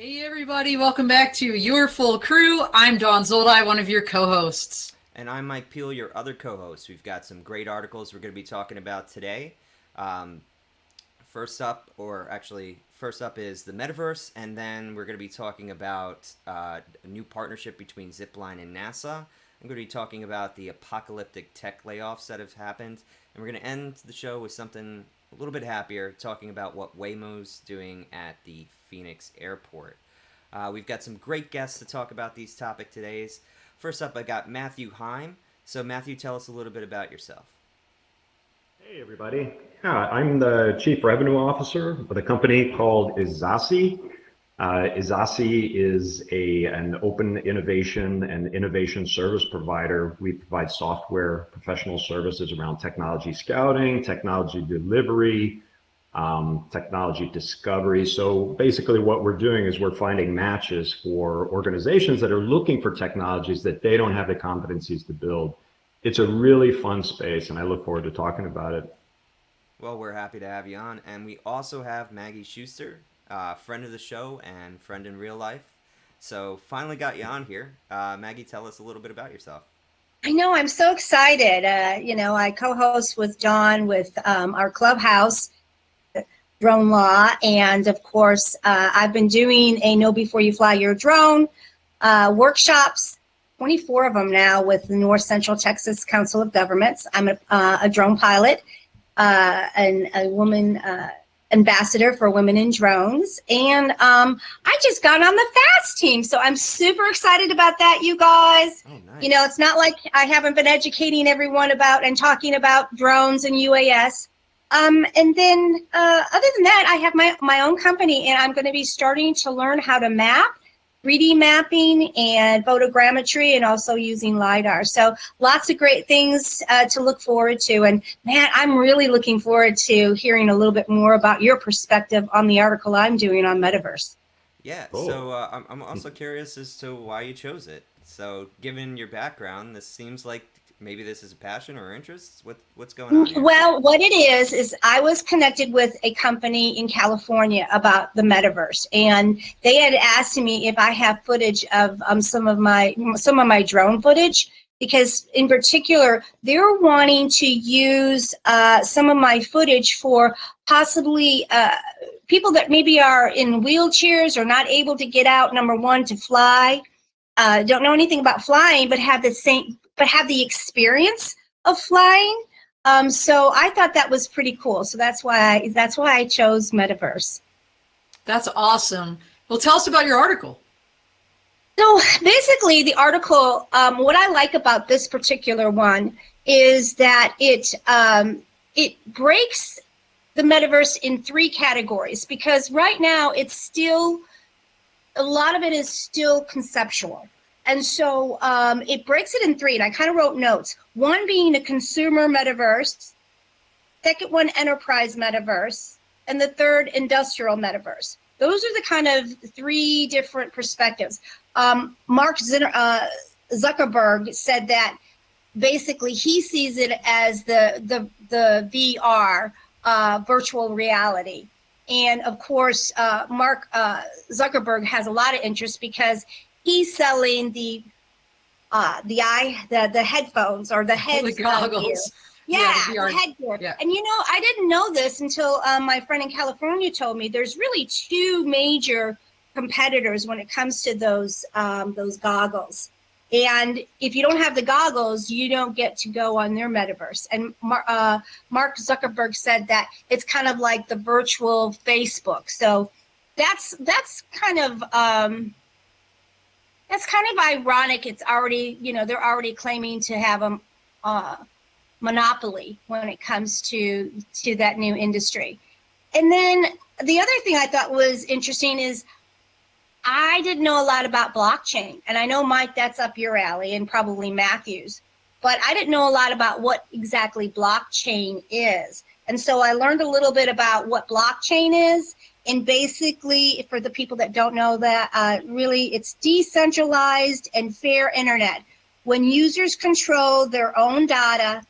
Hey everybody, welcome back to Your Full Crew. I'm Dawn Zoldi, one of your co-hosts. And I'm Mike Peel, your other co host. We've got some great articles we're going to be talking about today. Um, first up is the Metaverse, and then we're going to be talking about a new partnership between Zipline and NASA. I'm going to be talking about the apocalyptic tech layoffs that have happened, and we're going to end the show with something a little bit happier, talking about what Waymo's doing at the Phoenix airport. We've got some great guests to talk about these topic today's. First up, I got Matthew Heim. So, Matthew, tell us a little bit about yourself. Hey, everybody. Yeah, I'm the Chief Revenue Officer with a company called Ezassi. Ezassi is an open innovation and innovation service provider. We provide software professional services around technology scouting, technology delivery, technology discovery. So basically what we're doing is we're finding matches for organizations that are looking for technologies that they don't have the competencies to build. It's a really fun space, and I look forward to talking about it. Well, we're happy to have you on. And we also have Maggie Schuster, friend of the show and friend in real life. So, finally got you on here. Maggie, tell us a little bit about yourself. I know, I'm so excited. I co-host with John with our clubhouse, Drone Law, and of course, I've been doing a Know Before You Fly Your Drone workshops, 24 of them now with the North Central Texas Council of Governments. I'm a drone pilot and a woman ambassador for women in drones, and I just got on the FAST team, so I'm super excited about that, you guys. Oh, nice. You know, it's not like I haven't been educating everyone about and talking about drones and UAS. And then other than that, I have my own company, and I'm going to be starting to learn how to map, 3D mapping and photogrammetry, and also using LiDAR. So lots of great things to look forward to. And man, I'm really looking forward to hearing a little bit more about your perspective on the article I'm doing on Metaverse. Yeah, Cool. so I'm also curious as to why you chose it. So, given your background, this seems like maybe this is a passion or interest. What's going on here? Well, what it is I was connected with a company in California about the Metaverse, and they had asked me if I have footage of some of my drone footage, because in particular they're wanting to use some of my footage for possibly people that maybe are in wheelchairs or not able to get out. Number one, to fly, don't know anything about flying, but have the experience of flying. So I thought that was pretty cool. So that's why I chose Metaverse. That's awesome. Well, tell us about your article. So basically, the article, what I like about this particular one is that it breaks the Metaverse in 3 categories, because right now a lot of it is still conceptual. And so it breaks it in 3, and I kind of wrote notes. 1 being a consumer Metaverse, second one enterprise Metaverse, and the third industrial Metaverse. Those are the kind of 3 different perspectives. Mark Zuckerberg said that basically he sees it as the VR, virtual reality. And of course, Mark Zuckerberg has a lot of interest because he's selling the headphones or the head The goggles. Yeah, the the VR. headgear. Yeah. And I didn't know this until my friend in California told me. There's really 2 major competitors when it comes to those goggles. And if you don't have the goggles, you don't get to go on their Metaverse. And Mark Zuckerberg said that it's kind of like the virtual Facebook. So that's kind of ironic. It's already, they're already claiming to have a monopoly when it comes to that new industry. And then the other thing I thought was interesting is I didn't know a lot about blockchain. And I know, Mike, that's up your alley, and probably Matthew's. But I didn't know a lot about what exactly blockchain is. And so I learned a little bit about what blockchain is. And basically, for the people that don't know that, really it's decentralized and fair internet. When users control their own data,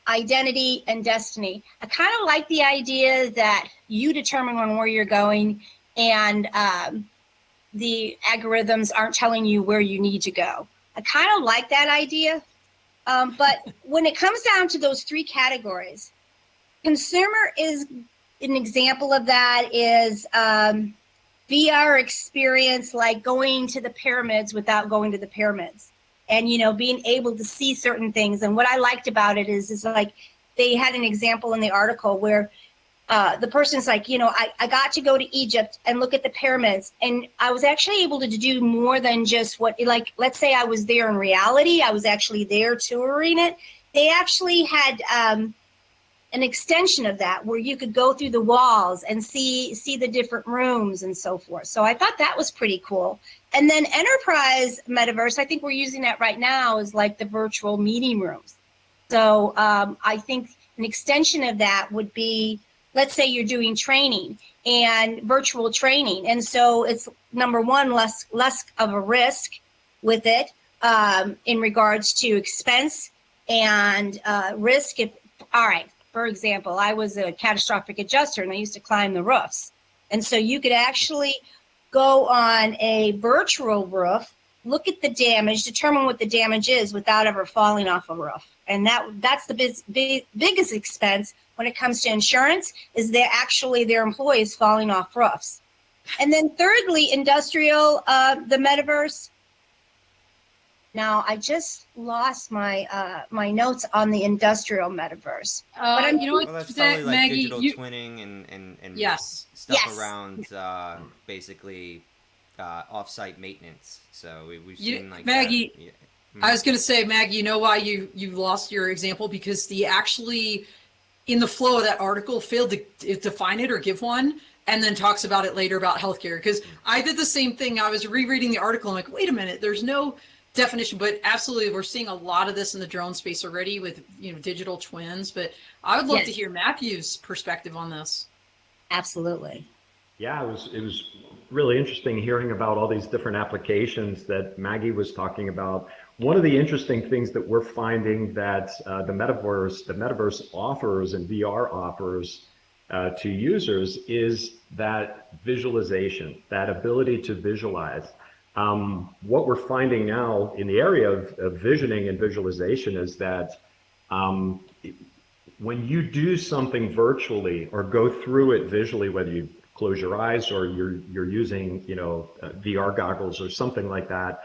identity, and destiny. I kind of like the idea that you determine where you're going. and the algorithms aren't telling you where you need to go. I kind of like that idea, but when it comes down to those three categories, consumer is an example of that is VR experience, like going to the pyramids without going to the pyramids, and being able to see certain things. And what I liked about it is like they had an example in the article where the person's like, I got to go to Egypt and look at the pyramids, and I was actually able to do more than just like, let's say I was there in reality, I was actually there touring it. They actually had an extension of that where you could go through the walls and see the different rooms and so forth. So I thought that was pretty cool. And then enterprise metaverse, I think we're using that right now, is like the virtual meeting rooms. So I think an extension of that would be, let's say you're doing training and virtual training. And so it's, number one, less of a risk with it in regards to expense and risk. All right, for example, I was a catastrophic adjuster and I used to climb the roofs. And so you could actually go on a virtual roof, look at the damage, determine what the damage is without ever falling off a roof. And that's the biggest expense when it comes to insurance, is their employees falling off roofs. And then thirdly, industrial, the metaverse. Now I just lost my my notes on the industrial metaverse. But You know what, Well, that's probably like Maggie, digital twinning and Yes. stuff Yes. around basically off-site maintenance. So we've You- seen like Maggie, that. Yeah. I was going to say, Maggie, you know why you lost your example? Because the actually, in the flow of that article, failed to define it or give one, and then talks about it later about healthcare. Because I did the same thing. I was rereading the article. I'm like, wait a minute, there's no definition. But absolutely, we're seeing a lot of this in the drone space already with digital twins. But I would love to hear Matthew's perspective on this. absolutely. Yeah, it was really interesting hearing about all these different applications that Maggie was talking about. One of the interesting things that we're finding that the metaverse offers and VR offers to users is that visualization, that ability to visualize. What we're finding now in the area of visioning and visualization is that when you do something virtually or go through it visually, whether you close your eyes or you're using VR goggles or something like that,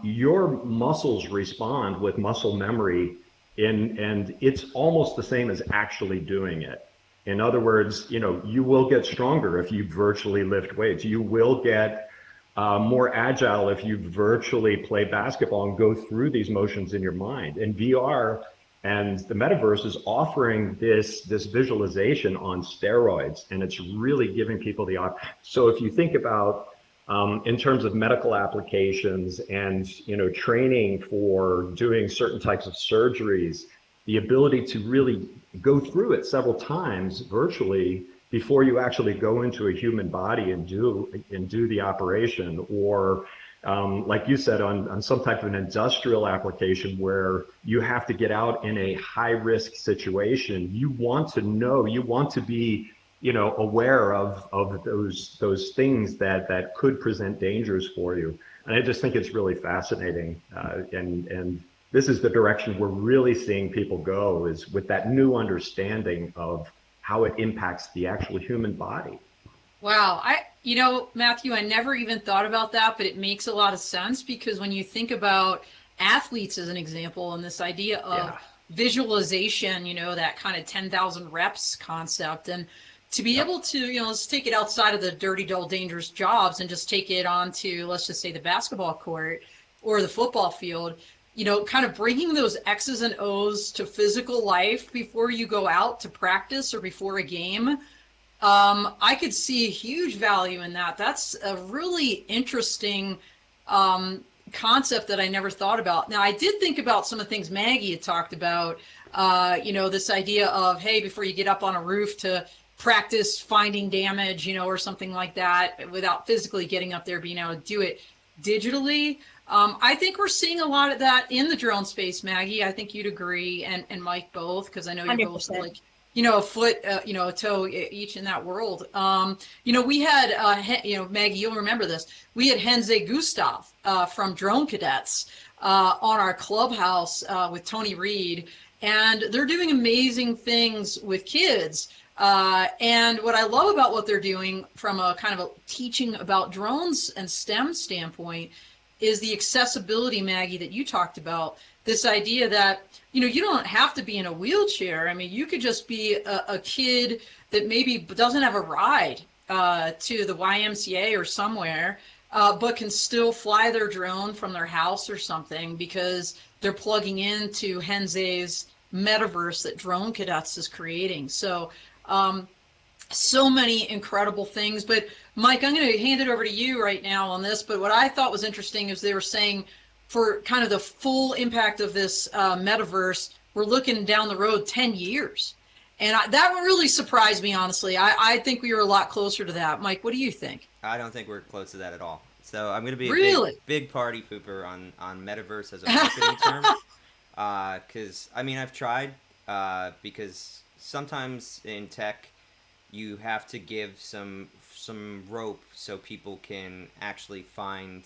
your muscles respond with muscle memory, and it's almost the same as actually doing it. In other words, you will get stronger if you virtually lift weights. You will get more agile if you virtually play basketball and go through these motions in your mind. And VR and the metaverse is offering this visualization on steroids, and it's really giving people the option. So if you think about in terms of medical applications and training for doing certain types of surgeries, the ability to really go through it several times virtually before you actually go into a human body and do the operation, or like you said, on some type of an industrial application where you have to get out in a high risk situation, you want to be aware of those things that could present dangers for you. And I just think it's really fascinating. And this is the direction we're really seeing people go, is with that new understanding of how it impacts the actual human body. Wow. Matthew, I never even thought about that, but it makes a lot of sense, because when you think about athletes as an example, and this idea of visualization, that kind of 10,000 reps concept, and to be able to, let's take it outside of the dirty, dull, dangerous jobs and just take it onto, let's just say, the basketball court or the football field, kind of bringing those X's and O's to physical life before you go out to practice or before a game. I could see a huge value in that. That's a really interesting concept that I never thought about. Now, I did think about some of the things Maggie had talked about, this idea of, hey, before you get up on a roof, to practice finding damage, or something like that, without physically getting up there, being able to do it digitally. I think we're seeing a lot of that in the drone space, Maggie. I think you'd agree, and Mike both, because I know you're 100%. both like a foot, a toe each in that world. We had, Maggie, you'll remember this. We had Henze Gustav from Drone Cadets on our clubhouse with Tony Reed, and they're doing amazing things with kids. And what I love about what they're doing from a kind of a teaching about drones and STEM standpoint is the accessibility, Maggie, that you talked about. This idea that, you don't have to be in a wheelchair. I mean, you could just be a kid that maybe doesn't have a ride to the YMCA or somewhere, but can still fly their drone from their house or something because they're plugging into Henze's metaverse that Drone Cadets is creating. So many incredible things. But Mike, I'm going to hand it over to you right now on this. But what I thought was interesting is they were saying for kind of the full impact of this metaverse, we're looking down the road 10 years. And that really surprised me, honestly. I think we were a lot closer to that. Mike, what do you think? I don't think we're close to that at all. So I'm going to be a Really? big party pooper on metaverse as a marketing term. Because, I've tried, because sometimes in tech, you have to give some rope so people can actually find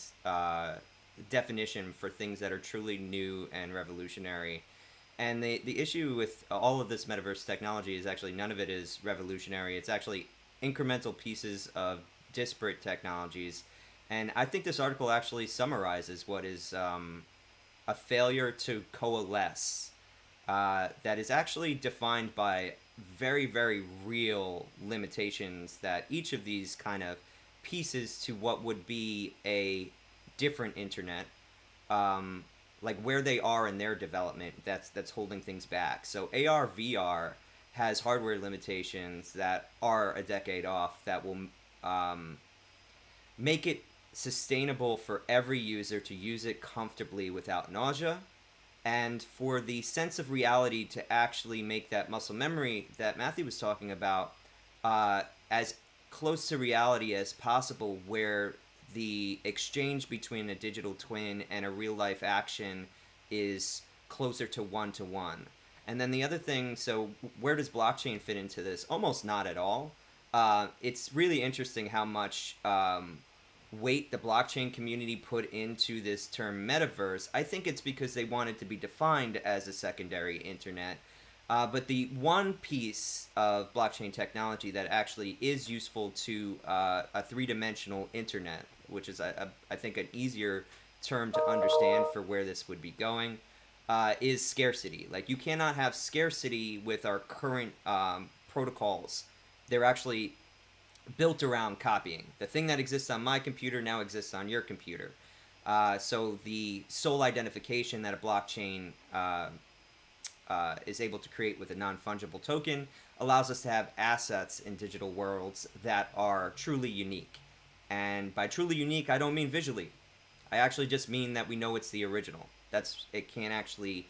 definition for things that are truly new and revolutionary. And the issue with all of this metaverse technology is actually none of it is revolutionary. It's actually incremental pieces of disparate technologies. And I think this article actually summarizes what is a failure to coalesce that is actually defined by very, very real limitations that each of these kind of pieces to what would be a different internet, like where they are in their development, that's holding things back. So AR VR has hardware limitations that are a decade off that will make it sustainable for every user to use it comfortably without nausea, and for the sense of reality to actually make that muscle memory that Matthew was talking about as close to reality as possible, where the exchange between a digital twin and a real life action is closer to one. And then the other thing, so where does blockchain fit into this? Almost not at all. It's really interesting how much weight the blockchain community put into this term metaverse. I think it's because they want it to be defined as a secondary internet. But the one piece of blockchain technology that actually is useful to a three-dimensional internet, which is, I think, an easier term to understand for where this would be going, is scarcity. Like, you cannot have scarcity with our current protocols. They're actually built around copying. The thing that exists on my computer now exists on your computer. So the sole identification that a blockchain is able to create with a non-fungible token allows us to have assets in digital worlds that are truly unique. And by truly unique, I don't mean visually. I actually just mean that we know it's the original. It can't actually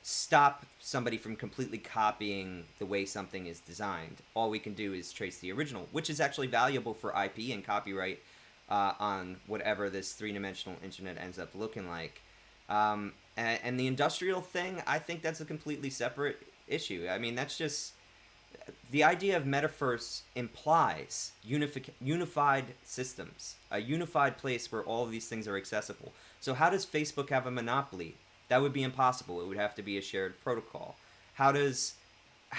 stop somebody from completely copying the way something is designed. All we can do is trace the original, which is actually valuable for IP and copyright on whatever this three-dimensional internet ends up looking like. And the industrial thing, I think that's a completely separate issue. I mean, that's just... The idea of metaverse implies unified systems, a unified place where all of these things are accessible. So how does Facebook have a monopoly? That would be impossible. It would have to be a shared protocol. How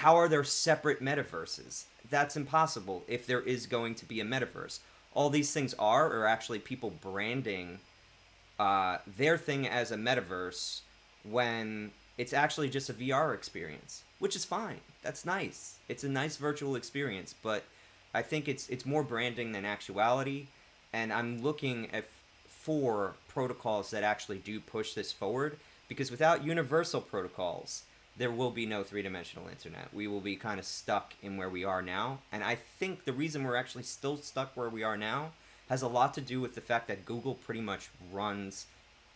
are there separate metaverses? That's impossible if there is going to be a metaverse. All these things are actually people branding their thing as a metaverse when it's actually just a VR experience, which is fine. That's nice. It's a nice virtual experience, but I think it's more branding than actuality, and I'm looking for protocols that actually do push this forward, because without universal protocols, there will be no three-dimensional internet. We will be kind of stuck in where we are now, and I think the reason we're actually still stuck where we are now has a lot to do with the fact that Google pretty much runs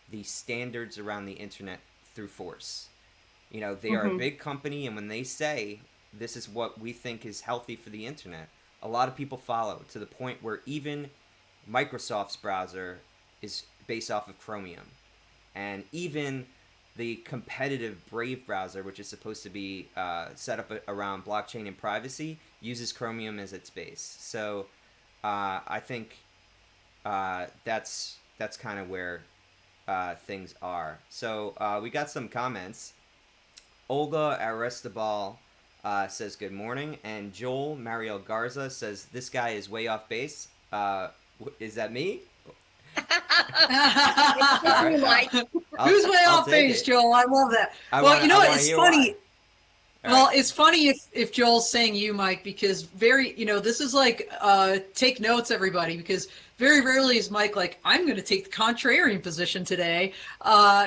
the standards around the internet through force. You know, they are a big company, and when they say this is what we think is healthy for the internet, a lot of people follow, to the point where even Microsoft's browser is based off of Chromium. And even the competitive Brave browser, which is supposed to be set up around blockchain and privacy, uses Chromium as its base. So I think that's kind of where things are. So we got some comments. Olga Aristobal says good morning, and Joel Mariel Garza says this guy is way off base. Is that me? Right. Who's way off base, Joel? I love that. It's funny. Well, it's funny if Joel's saying you, Mike, because this is like, take notes, everybody, because very rarely is Mike like, I'm going to take the contrarian position today.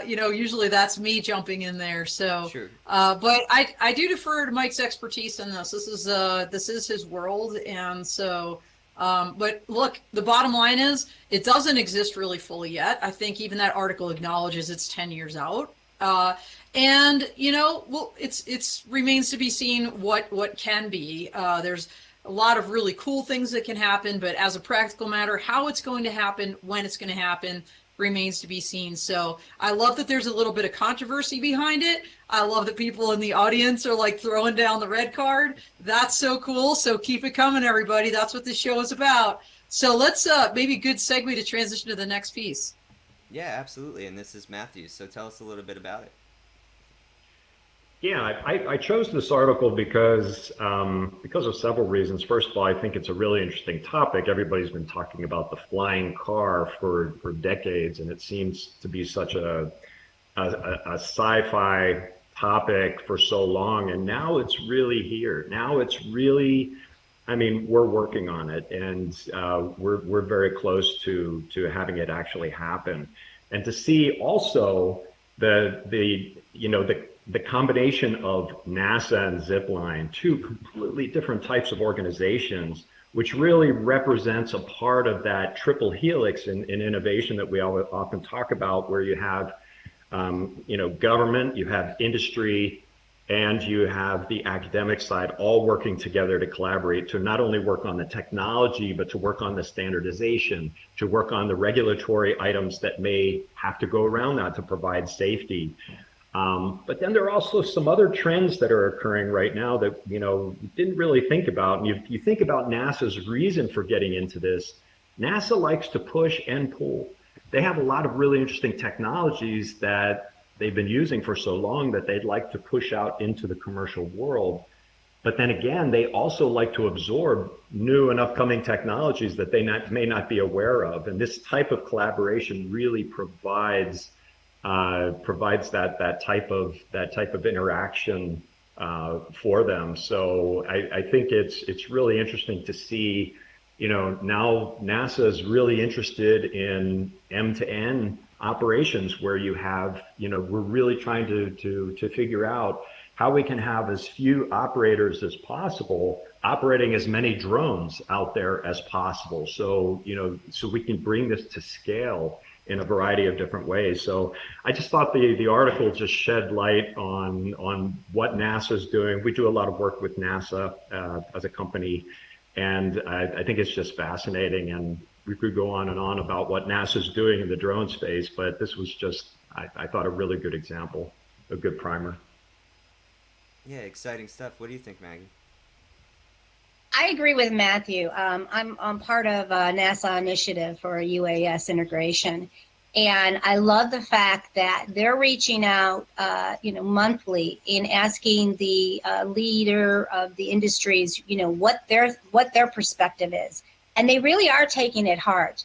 Usually that's me jumping in there. So, sure. But I do defer to Mike's expertise in this. This is his world, and so. But look, the bottom line is it doesn't exist really fully yet. I think even that article acknowledges it's 10 years out. It's remains to be seen what can be. There's a lot of really cool things that can happen, but as a practical matter, how it's going to happen, when it's going to happen, remains to be seen. So I love that there's a little bit of controversy behind it. I love that people in the audience are like throwing down the red card. That's so cool. So keep it coming, everybody. That's what this show is about. So let's maybe a good segue to transition to the next piece. Yeah, absolutely. And this is Matthew. So tell us a little bit about it. Yeah, I chose this article because of several reasons. First of all, I think it's a really interesting topic. Everybody's been talking about the flying car for decades, and it seems to be such a sci-fi topic for so long. And now it's really here. Now it's really, we're working on it, and we're very close to having it actually happen. And to see also the combination of NASA and Zipline, two completely different types of organizations, which really represents a part of that triple helix in innovation that we often talk about, where you have, government, you have industry, and you have the academic side all working together to collaborate to not only work on the technology, but to work on the standardization, to work on the regulatory items that may have to go around that to provide safety. But then there are also some other trends that are occurring right now that, you didn't really think about. And you think about NASA's reason for getting into this. NASA likes to push and pull. They have a lot of really interesting technologies that they've been using for so long that they'd like to push out into the commercial world. But then again, they also like to absorb new and upcoming technologies that they may not be aware of. And this type of collaboration really provides that type of interaction for them. So I think it's really interesting to see, now NASA is really interested in M2N operations, where you have, we're really trying to figure out how we can have as few operators as possible operating as many drones out there as possible. So, so we can bring this to scale in a variety of different ways. So I just thought the article just shed light on what NASA's doing. We do a lot of work with NASA as a company, and I think it's just fascinating. And we could go on and on about what NASA's doing in the drone space, but this was just, I thought, a really good example, a good primer. Yeah, exciting stuff. What do you think, Maggie? I agree with Matthew. I'm part of a NASA initiative for UAS integration, and I love the fact that they're reaching out, monthly in asking the leader of the industries, what their perspective is, and they really are taking it hard.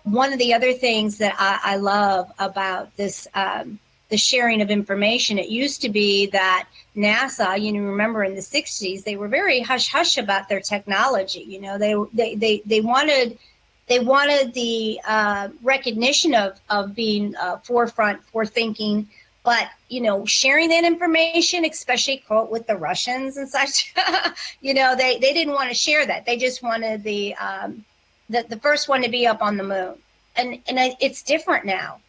One of the other things that I love about this, the sharing of information, it used to be that NASA, remember in the 60s, they were very hush-hush about their technology. They wanted the recognition of being forefront, thinking, but sharing that information, especially quote with the Russians and such, they didn't want to share that. They just wanted the first one to be up on the moon, and it's different now.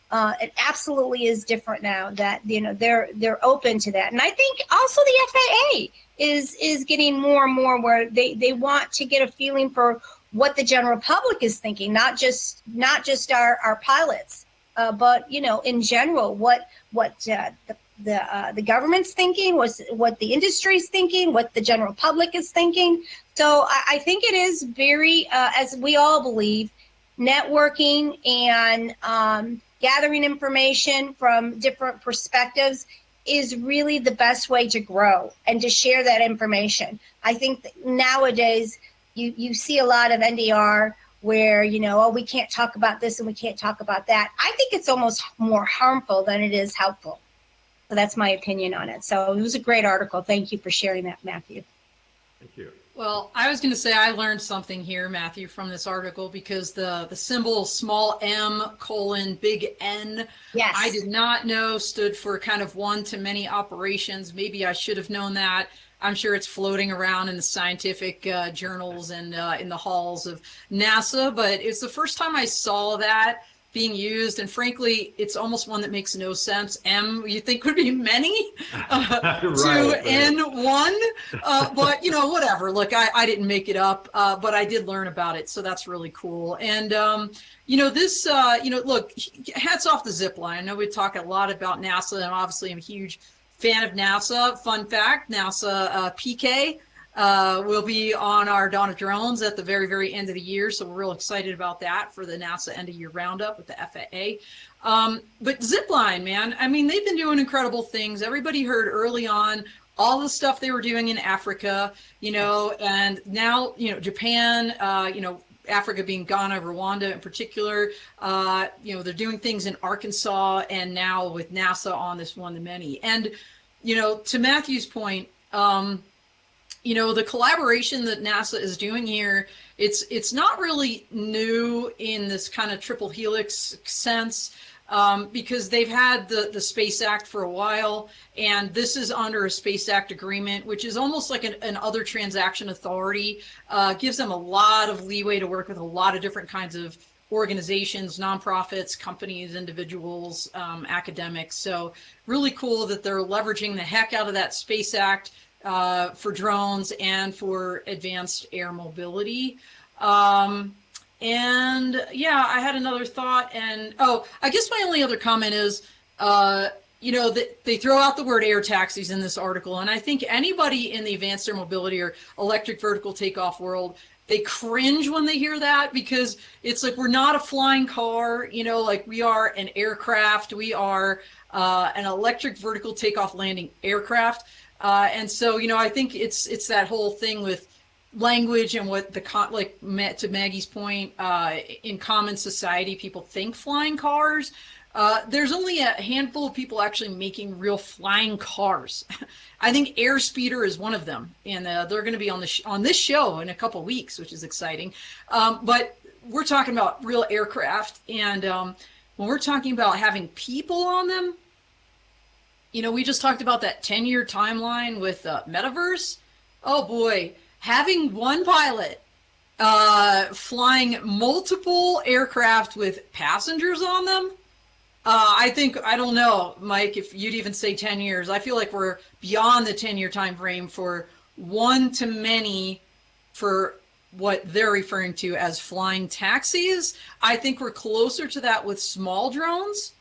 It absolutely is different now that they're open to that, and I think also the FAA is getting more and more where they want to get a feeling for what the general public is thinking, not just our pilots, but in general, what the government's thinking, what the industry's thinking, what the general public is thinking. So I think it is very, as we all believe, networking and gathering information from different perspectives is really the best way to grow and to share that information. I think that nowadays you see a lot of NDR where, oh, we can't talk about this and we can't talk about that. I think it's almost more harmful than it is helpful. So that's my opinion on it. So it was a great article. Thank you for sharing that, Matthew. Thank you. Well, I was going to say I learned something here, Matthew, from this article, because the symbol small m colon big N, yes, I did not know stood for kind of one-to-many operations. Maybe I should have known that. I'm sure it's floating around in the scientific journals and in the halls of NASA, but it's the first time I saw that being used, and frankly, it's almost one that makes no sense. M, you think would be many, Right, to N1, but whatever. Look, I didn't make it up, but I did learn about it, so that's really cool. And this, look, hats off to Zipline. I know we talk a lot about NASA, and obviously I'm a huge fan of NASA. Fun fact: NASA PK will be on our Dawn of Drones at the very, very end of the year, so we're real excited about that for the NASA end of year roundup with the FAA. But Zipline, man, I mean, they've been doing incredible things. Everybody heard early on all the stuff they were doing in Africa, and now, Japan, Africa being Ghana, Rwanda in particular, they're doing things in Arkansas, and now with NASA on this one-to-many. And, to Matthew's point, the collaboration that NASA is doing here, it's not really new in this kind of triple helix sense, because they've had the Space Act for a while, and this is under a Space Act agreement, which is almost like an other transaction authority, gives them a lot of leeway to work with a lot of different kinds of organizations, nonprofits, companies, individuals, academics. So really cool that they're leveraging the heck out of that Space Act for drones and for advanced air mobility. And yeah, I had another thought, and I guess my only other comment is, they throw out the word air taxis in this article, and I think anybody in the advanced air mobility or electric vertical takeoff world, they cringe when they hear that, because it's like, we're not a flying car, like we are an aircraft, we are an electric vertical takeoff landing aircraft. And so, I think it's that whole thing with language and what to Maggie's point, in common society, people think flying cars. There's only a handful of people actually making real flying cars. I think Airspeeder is one of them, and they're going to be on this show in a couple of weeks, which is exciting. But we're talking about real aircraft, and when we're talking about having people on them, we just talked about that 10-year timeline with Metaverse. Oh boy, having one pilot flying multiple aircraft with passengers on them. I don't know, Mike, if you'd even say 10 years. I feel like we're beyond the 10-year time frame for one-to-many for what they're referring to as flying taxis. I think we're closer to that with small drones.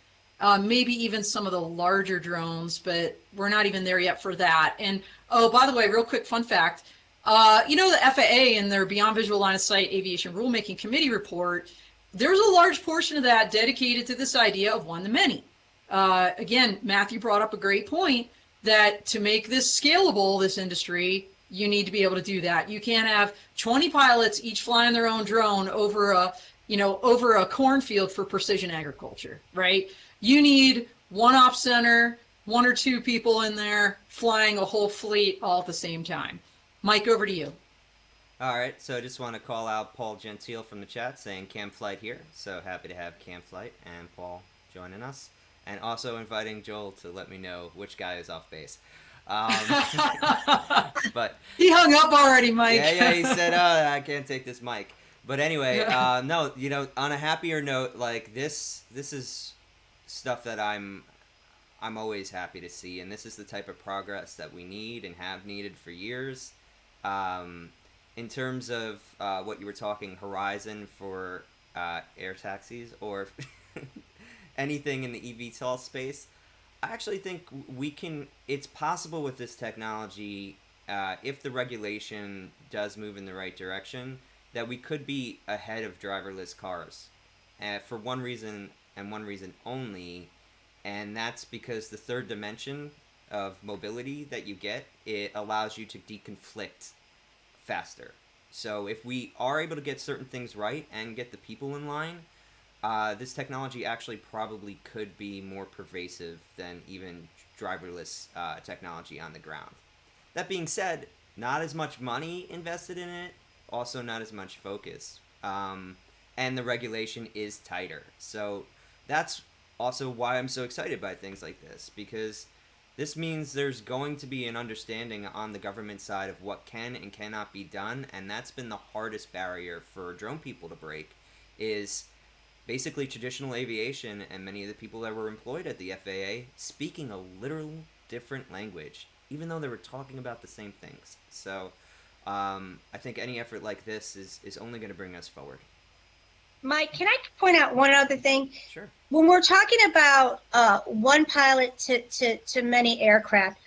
Maybe even some of the larger drones, but we're not even there yet for that. And, by the way, real quick fun fact, the FAA in their Beyond Visual Line of Sight Aviation Rulemaking Committee report, there's a large portion of that dedicated to this idea of one-to-many. Again, Matthew brought up a great point that to make this scalable, this industry, you need to be able to do that. You can't have 20 pilots each flying their own drone over a cornfield for precision agriculture, right? You need one op center, one or two people in there flying a whole fleet all at the same time. Mike, over to you. All right, so I just want to call out Paul Gentile from the chat saying Cam Flight here. So happy to have Cam Flight and Paul joining us. And also inviting Joel to let me know which guy is off base. But he hung up already, Mike. Yeah, he said, I can't take this mic. But anyway, no, on a happier note, like this is stuff that I'm always happy to see, and this is the type of progress that we need and have needed for years. In terms of what you were talking, horizon for air taxis or anything in the eVTOL space, I actually think it's possible with this technology, if the regulation does move in the right direction, that we could be ahead of driverless cars. For one reason and one reason only, and that's because the third dimension of mobility that you get, it allows you to deconflict faster. So if we are able to get certain things right and get the people in line, this technology actually probably could be more pervasive than even driverless technology on the ground. That being said, not as much money invested in it, also not as much focus. And the regulation is tighter. So that's also why I'm so excited by things like this, because this means there's going to be an understanding on the government side of what can and cannot be done, and that's been the hardest barrier for drone people to break, is basically traditional aviation and many of the people that were employed at the FAA speaking a literal different language, even though they were talking about the same things. So I think any effort like this is only going to bring us forward. Mike, can I point out one other thing? Sure. When we're talking about one pilot to many aircraft,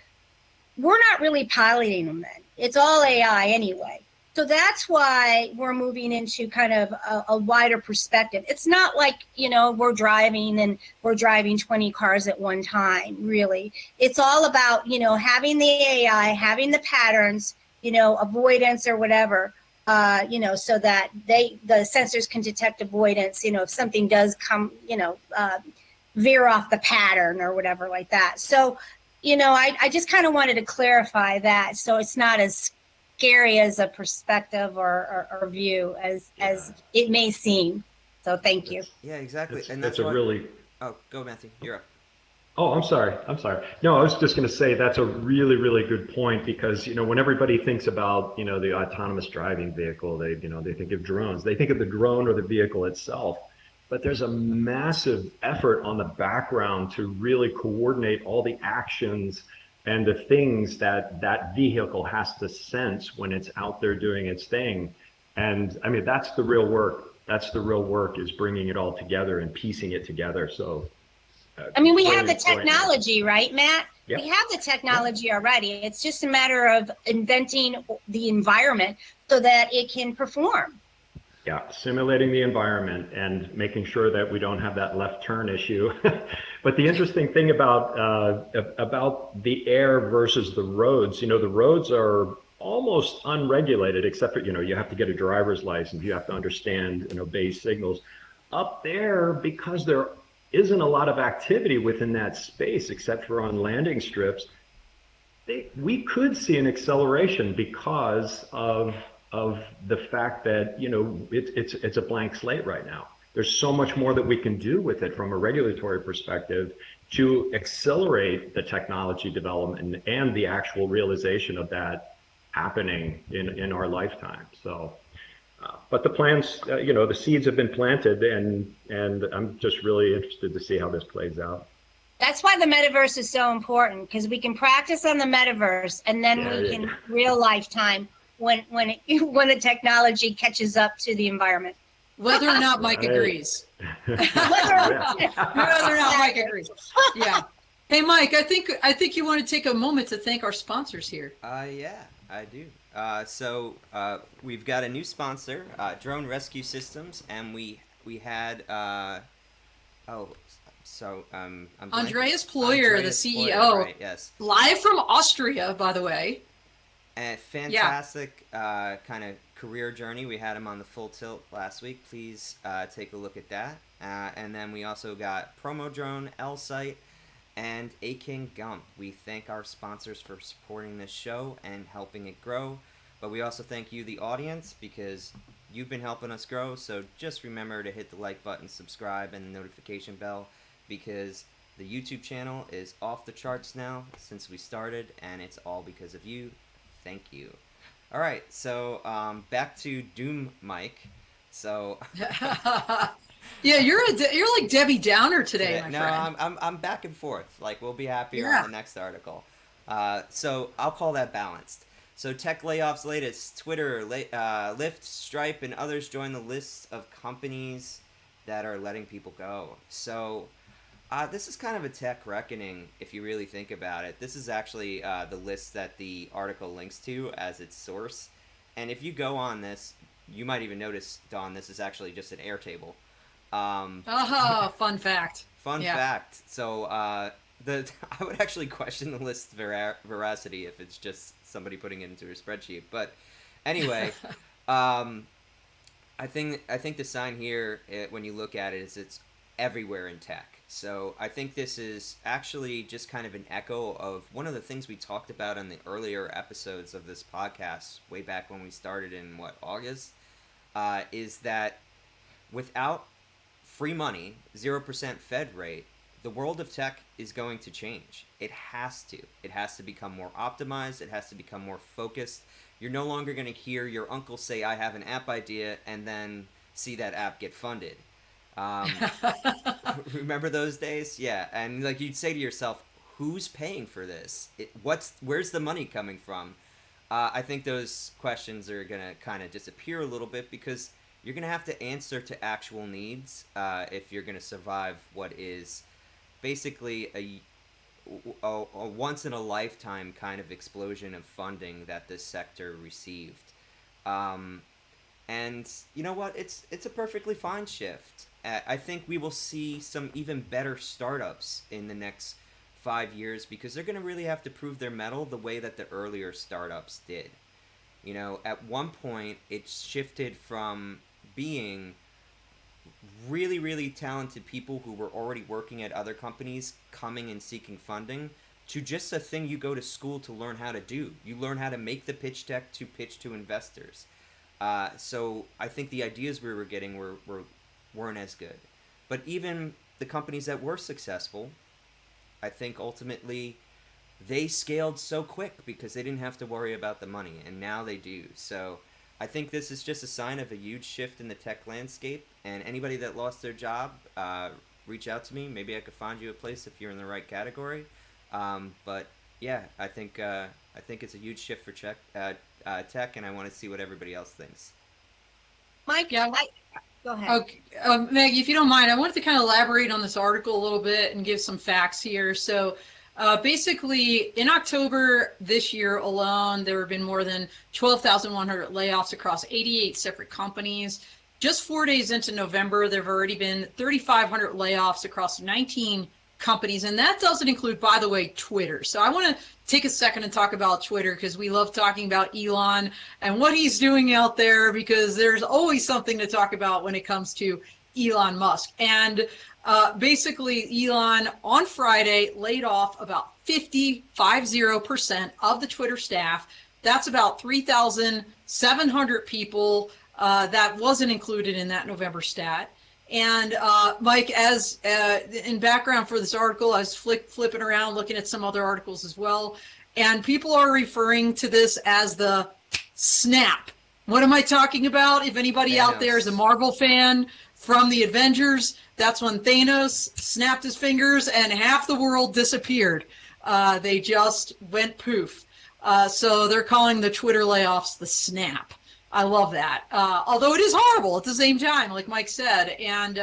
we're not really piloting them then. It's all AI anyway. So that's why we're moving into kind of a wider perspective. It's not like, we're driving 20 cars at one time, really. It's all about, having the AI, having the patterns, avoidance or whatever, so that the sensors can detect avoidance, if something does come, veer off the pattern or whatever like that. So, I just kind of wanted to clarify that, so it's not as scary as a perspective or view as it may seem. So thank you. Yeah, exactly. That's a really... Oh, go Matthew, you're up. Oh, I'm sorry. No, I was just going to say that's a really, really good point, because, when everybody thinks about, the autonomous driving vehicle, they think of drones. They think of the drone or the vehicle itself. But there's a massive effort on the background to really coordinate all the actions and the things that vehicle has to sense when it's out there doing its thing. And I mean, that's the real work. That's the real work, is bringing it all together and piecing it together. So we have the technology, right, Matt? Yep. We have the technology already. It's just a matter of inventing the environment so that it can perform. Yeah, simulating the environment and making sure that we don't have that left turn issue. But the interesting thing about the air versus the roads, the roads are almost unregulated, except for, you have to get a driver's license, you have to understand and obey signals. Up there, because there isn't a lot of activity within that space, except for on landing strips, we could see an acceleration because of the fact that, it's a blank slate right now. There's so much more that we can do with it from a regulatory perspective to accelerate the technology development and the actual realization of that happening in our lifetime. So, but the plans, the seeds have been planted, and I'm just really interested to see how this plays out. That's why the metaverse is so important, because we can practice on the metaverse, and then we can real lifetime when the technology catches up to the environment. Whether or not Mike agrees. Whether or not Mike agrees. Yeah. Hey, Mike, I think you want to take a moment to thank our sponsors here. Yeah, I do. So we've got a new sponsor, Drone Rescue Systems, and we had Andreas Ployer, the CEO, right, yes, live from Austria, by the way. And fantastic kind of career journey. We had him on the Full Tilt last week. Please take a look at that. And then we also got Promo Drone, L-Site, and A-King Gump. We thank our sponsors for supporting this show and helping it grow. But we also thank you, the audience, because you've been helping us grow. So just remember to hit the like button, subscribe, and the notification bell, because the YouTube channel is off the charts now since we started, and it's all because of you. Thank you. All right, so back to Doom Mike. So yeah, you're like Debbie Downer today, my friend. No, I'm back and forth. Like, we'll be happier on the next article. So I'll call that balanced. So tech layoffs latest: Twitter, Lyft, Stripe, and others join the list of companies that are letting people go. So This is kind of a tech reckoning if you really think about it. This is actually the list that the article links to as its source. And if you go on this, you might even notice, Dawn, this is actually just an Airtable. Oh, fun fact. Fun fact. So the I would actually question the list's veracity if it's just somebody putting it into a spreadsheet. But anyway, I think the sign here, when you look at it, is it's everywhere in tech. So I think this is actually just kind of an echo of one of the things we talked about in the earlier episodes of this podcast, way back when we started in, August, is that without free money, 0% Fed rate, the world of tech is going to change. It has to. It has to become more optimized. It has to become more focused. You're no longer going to hear your uncle say, I have an app idea, and then see that app get funded. Remember those days? Yeah. And like you'd say to yourself, who's paying for this? Where's the money coming from? I think those questions are going to kind of disappear a little bit because you're going to have to answer to actual needs if you're going to survive what is basically a once in a lifetime kind of explosion of funding that this sector received. And you know what? It's a perfectly fine shift. I think we will see some even better startups in the next 5 years because they're going to really have to prove their mettle the way that the earlier startups did. You know, at one point, it shifted from being really, really talented people who were already working at other companies coming and seeking funding to just a thing you go to school to learn how to do. You learn how to make the pitch deck to pitch to investors. So I think the ideas we were getting weren't as good. But even the companies that were successful, I think ultimately they scaled so quick because they didn't have to worry about the money, and now they do. So I think this is just a sign of a huge shift in the tech landscape, and anybody that lost their job, reach out to me. Maybe I could find you a place if you're in the right category. But yeah, I think it's a huge shift for tech, and I want to see what everybody else thinks. Mike, Yeah. Go ahead. Okay, Maggie, if you don't mind, I wanted to kind of elaborate on this article a little bit and give some facts here. So basically, in October this year alone, there have been more than 12,100 layoffs across 88 separate companies. Just 4 days into November, there have already been 3,500 layoffs across 19 companies, and that doesn't include, by the way, Twitter. So I want to take a second and talk about Twitter because we love talking about Elon and what he's doing out there because there's always something to talk about when it comes to Elon Musk. And basically, Elon on Friday laid off about 50% of the Twitter staff. That's about 3,700 people. That wasn't included in that November stat. And Mike, as in background for this article, I was flipping around looking at some other articles as well, and people are referring to this as the snap. What am I talking about? If anybody out there is a Marvel fan from the Avengers, that's when Thanos snapped his fingers and half the world disappeared. They just went poof. So they're calling the Twitter layoffs the snap. I love that. Although it is horrible at the same time, like Mike said. And,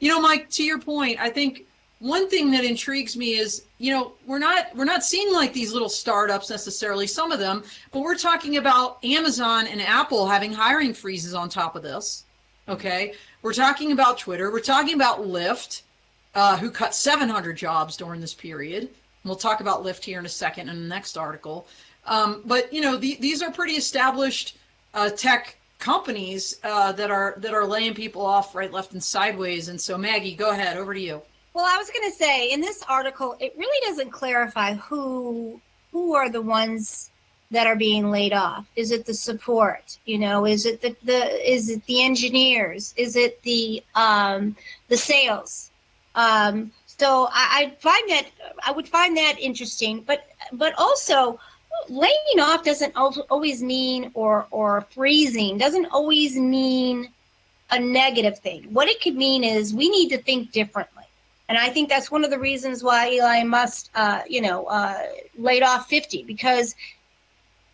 Mike, to your point, I think one thing that intrigues me is, we're not seeing like these little startups necessarily, some of them, but we're talking about Amazon and Apple having hiring freezes on top of this. Okay. We're talking about Twitter. We're talking about Lyft, who cut 700 jobs during this period. And we'll talk about Lyft here in a second in the next article. But these are pretty established tech companies that are laying people off right, left, and sideways. And so, Maggie, go ahead. Over to you. Well, I was going to say, in this article, it really doesn't clarify who are the ones that are being laid off. Is it the support? Is it the engineers? Is it the sales? So I would find that interesting. But also, laying off doesn't always mean, or freezing doesn't always mean a negative thing. What it could mean is we need to think differently. And I think that's one of the reasons why Elon Musk, laid off 50, because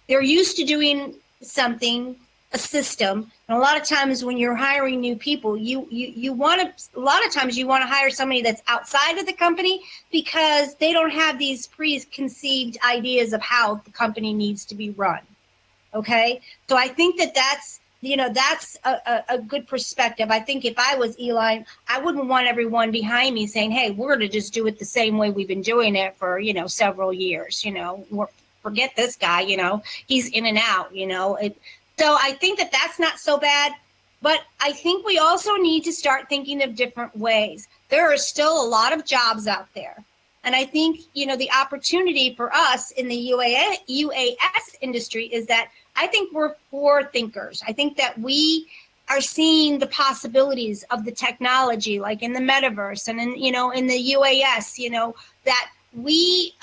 they're used to doing something a system. And a lot of times when you're hiring new people, you want to, a lot of times you want to hire somebody that's outside of the company because they don't have these preconceived ideas of how the company needs to be run. Okay. So I think that that's, that's a good perspective. I think if I was Eli, I wouldn't want everyone behind me saying, hey, we're going to just do it the same way we've been doing it for, several years, forget this guy, he's in and out, So I think that that's not so bad, but I think we also need to start thinking of different ways. There are still a lot of jobs out there. And I think, the opportunity for us in the UAS industry is that I think we're forward thinkers. I think that we are seeing the possibilities of the technology, like in the metaverse and in the UAS, that we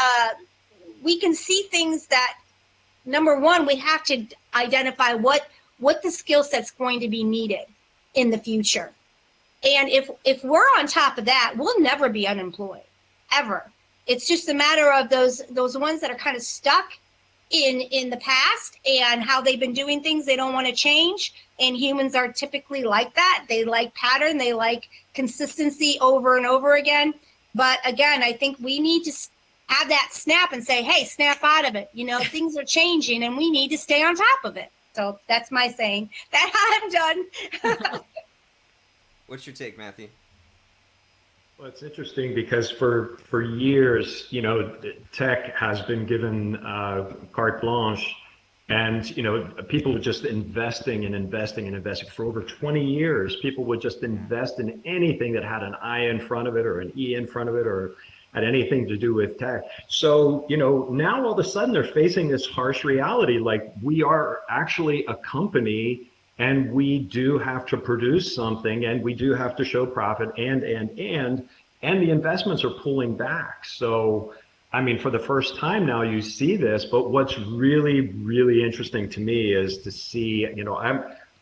can see things that, number one, we have to identify what the skill set's going to be needed in the future. And if we're on top of that, we'll never be unemployed, ever. It's just a matter of those ones that are kind of stuck in the past and how they've been doing things they don't want to change. And humans are typically like that. They like pattern, they like consistency over and over again. But again, I think we need to have that snap and say, hey, snap out of it. Things are changing and we need to stay on top of it. So that's my saying. That I'm done. What's your take, Matthew? Well, it's interesting because for years, tech has been given carte blanche, and people were just investing and investing and investing for over 20 years. People would just invest in anything that had an I in front of it or an E in front of it or had anything to do with tech. So now all of a sudden they're facing this harsh reality, like we are actually a company. And we do have to produce something, and we do have to show profit, and the investments are pulling back. So, I mean, for the first time now, you see this. But what's really, really interesting to me is to see,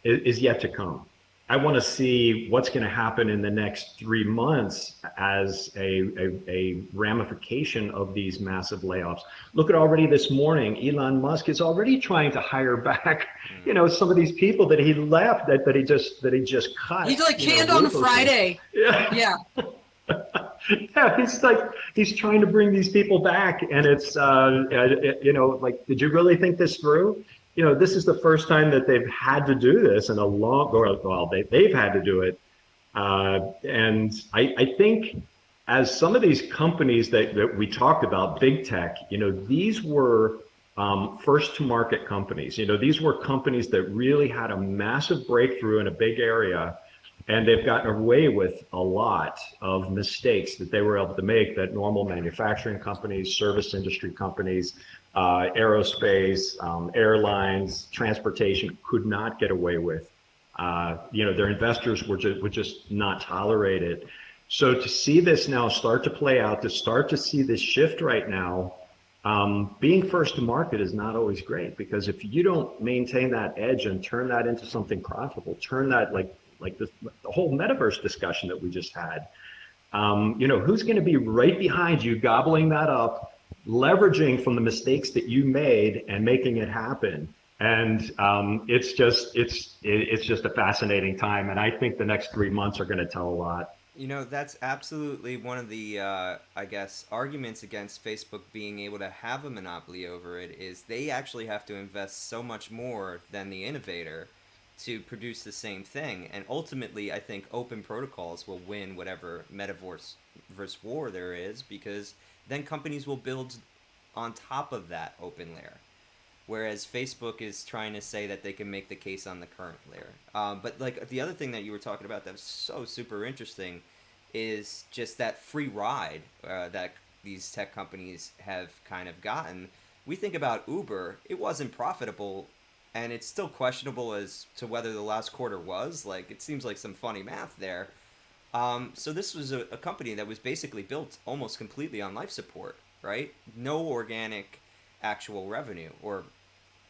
is yet to come. I want to see what's going to happen in the next 3 months as a ramification of these massive layoffs. Look at already this morning, Elon Musk is already trying to hire back, some of these people that he left, that he just cut. He's like canned on a Friday. Yeah. Yeah, he's trying to bring these people back, and it's like, did you really think this through? This is the first time that they've had to do this in a long, well, they've had to do it. And I think as some of these companies that we talked about, big tech, these were first to market companies. These were companies that really had a massive breakthrough in a big area. And they've gotten away with a lot of mistakes that they were able to make that normal manufacturing companies, service industry companies, aerospace, airlines, transportation could not get away with. Their investors would just not tolerate it. So to see this now start to play out, to start to see this shift right now, being first to market is not always great, because if you don't maintain that edge and turn that into something profitable, turn that like the whole metaverse discussion that we just had, who's going to be right behind you, gobbling that up, leveraging from the mistakes that you made and making it happen. And it's just a fascinating time. And I think the next 3 months are going to tell a lot. That's absolutely one of the, I guess, arguments against Facebook being able to have a monopoly over it is they actually have to invest so much more than the innovator to produce the same thing. And ultimately, I think open protocols will win whatever metaverse war there is, because then companies will build on top of that open layer. Whereas Facebook is trying to say that they can make the case on the current layer. But like the other thing that you were talking about that was so super interesting is just that free ride that these tech companies have kind of gotten. We think about Uber, it wasn't profitable, and it's still questionable as to whether the last quarter was. Like, it seems like some funny math there. So this was a company that was basically built almost completely on life support, right? No organic actual revenue, or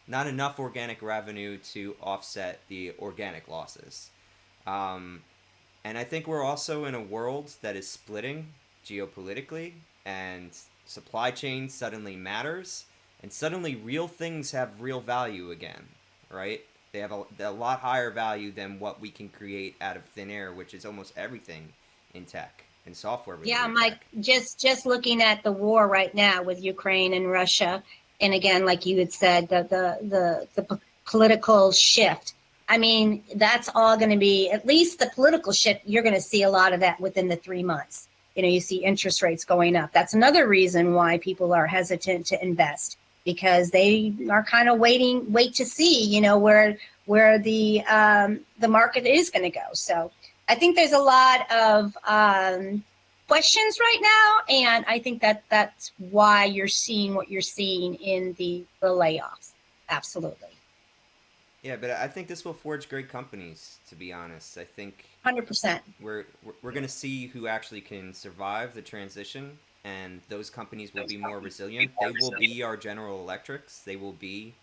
not enough organic revenue to offset the organic losses. And I think we're also in a world that is splitting geopolitically, and supply chain suddenly matters, and suddenly real things have real value again, right? They have a lot higher value than what we can create out of thin air, which is almost everything in tech and software. Yeah, Mike, just looking at the war right now with Ukraine and Russia, and again, like you had said, the political shift. I mean, that's all going to be, at least the political shift, you're going to see a lot of that within the 3 months. You know, you see interest rates going up. That's another reason why people are hesitant to invest, because they are kind of wait to see, you know, where the market is going to go. So I think there's a lot of questions right now, and I think that's why you're seeing what you're seeing in the layoffs. Absolutely. Yeah, but I think this will forge great companies, to be honest. I think 100%. We're going to see who actually can survive the transition, and those companies will be more resilient. They will be our General Electrics. They will be,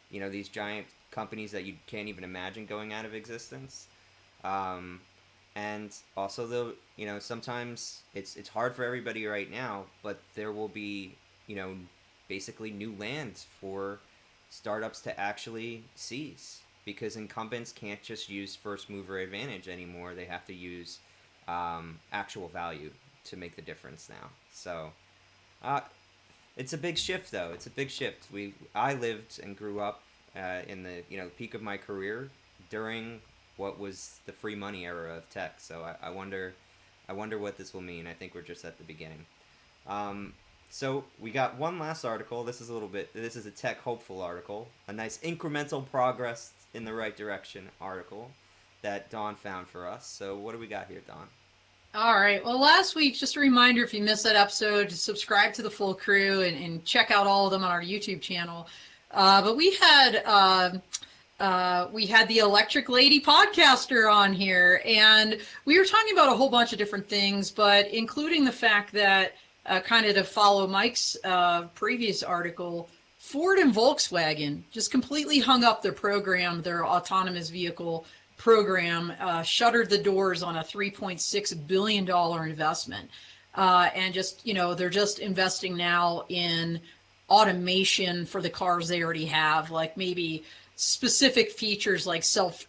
you know, these giant companies that you can't even imagine going out of existence. And also, you know, sometimes it's hard for everybody right now, but there will be, you know, basically new lands for startups to actually seize, because incumbents can't just use first mover advantage anymore. They have to use actual value to make the difference now. So it's a big shift, though. It's a big shift. I lived and grew up in the, you know, peak of my career during what was the free money era of tech. So I wonder what this will mean. I think we're just at the beginning. So we got one last article. This is a tech hopeful article, a nice incremental progress in the right direction article that Dawn found for us. So what do we got here, Dawn? All right. Well, last week, just a reminder, if you missed that episode, to subscribe to the full crew and check out all of them on our YouTube channel. But we had the Electric Lady podcaster on here, and we were talking about a whole bunch of different things, but including the fact that kind of to follow Mike's previous article, Ford and Volkswagen just completely hung up their program, their autonomous vehicle program, shuttered the doors on a $3.6 billion investment. And just, you know, they're just investing now in automation for the cars they already have, like maybe specific features like self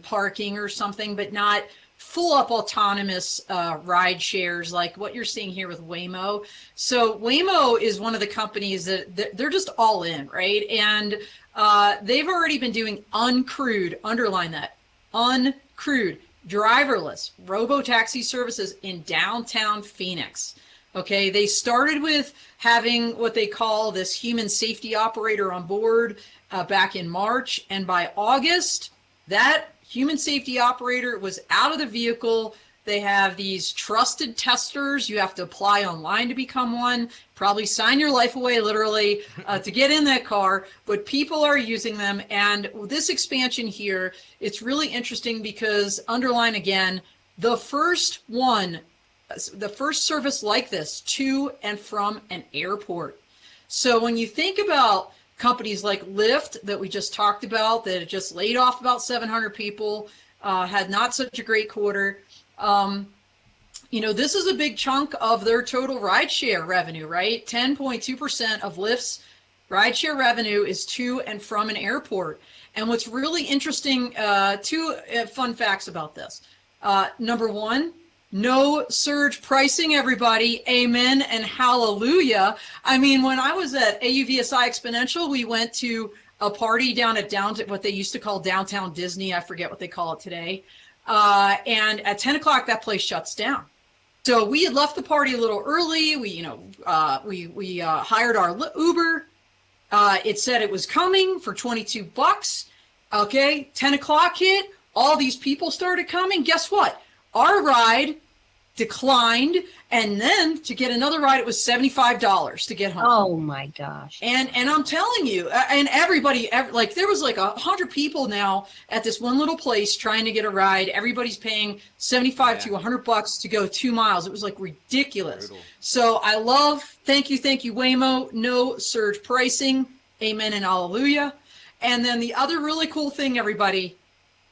parking or something, but not full up autonomous ride shares like what you're seeing here with Waymo. So Waymo is one of the companies that they're just all in, right? And they've already been doing uncrewed, underline that, uncrewed, driverless robo-taxi services in downtown Phoenix. Okay, they started with having what they call this human safety operator on board back in March, and by August, that human safety operator was out of the vehicle. They have these trusted testers. You have to apply online to become one, probably sign your life away literally to get in that car, but people are using them. And this expansion here, it's really interesting because, underline again, the first service like this to and from an airport. So when you think about companies like Lyft that we just talked about, that just laid off about 700 people, had not such a great quarter. You know, this is a big chunk of their total rideshare revenue, right? 10.2% of Lyft's rideshare revenue is to and from an airport. And what's really interesting, two fun facts about this. Number one, no surge pricing, everybody. Amen and hallelujah. I mean, when I was at AUVSI Exponential, we went to a party down at what they used to call downtown Disney. I forget what they call it today. And at 10 o'clock, that place shuts down. So we had left the party a little early. We hired our Uber. It said it was coming for $22. Okay, 10 o'clock hit. All these people started coming. Guess what? Our ride declined, and then to get another ride, it was $75 to get home. Oh my gosh! And I'm telling you, and everybody, like there was like 100 people now at this one little place trying to get a ride. Everybody's paying $75 to $100 to go 2 miles. It was like ridiculous. Brutal. So I love, thank you, Waymo. No surge pricing. Amen and hallelujah. And then the other really cool thing, everybody,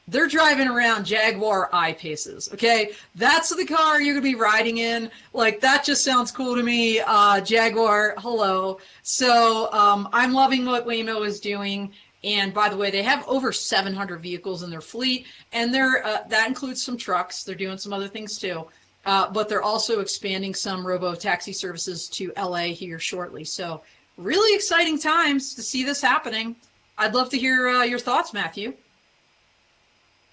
they're driving around Jaguar I-Paces, okay? That's the car you're going to be riding in. Like, that just sounds cool to me. Jaguar, hello. So I'm loving what Waymo is doing. And by the way, they have over 700 vehicles in their fleet, and that includes some trucks. They're doing some other things too. But they're also expanding some robo-taxi services to LA here shortly. So really exciting times to see this happening. I'd love to hear your thoughts, Matthew.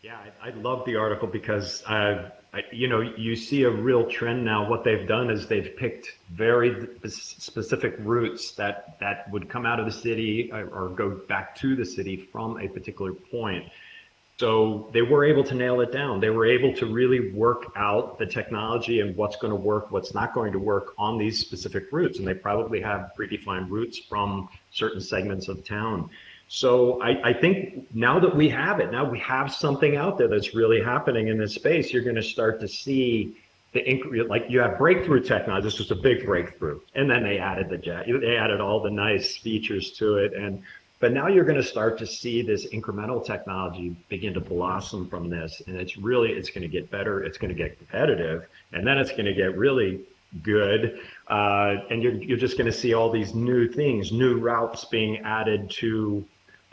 Yeah, I love the article because, you see a real trend now. What they've done is they've picked very specific routes that would come out of the city or go back to the city from a particular point. So they were able to nail it down. They were able to really work out the technology and what's going to work, what's not going to work on these specific routes. And they probably have predefined routes from certain segments of town. So I think now that we have it, now we have something out there that's really happening in this space, you're going to start to see like you have breakthrough technology. This was a big breakthrough. And then they added they added all the nice features to it. But now you're going to start to see this incremental technology begin to blossom from this. And it's going to get better. It's going to get competitive. And then it's going to get really good. And you're just going to see all these new things, new routes being added to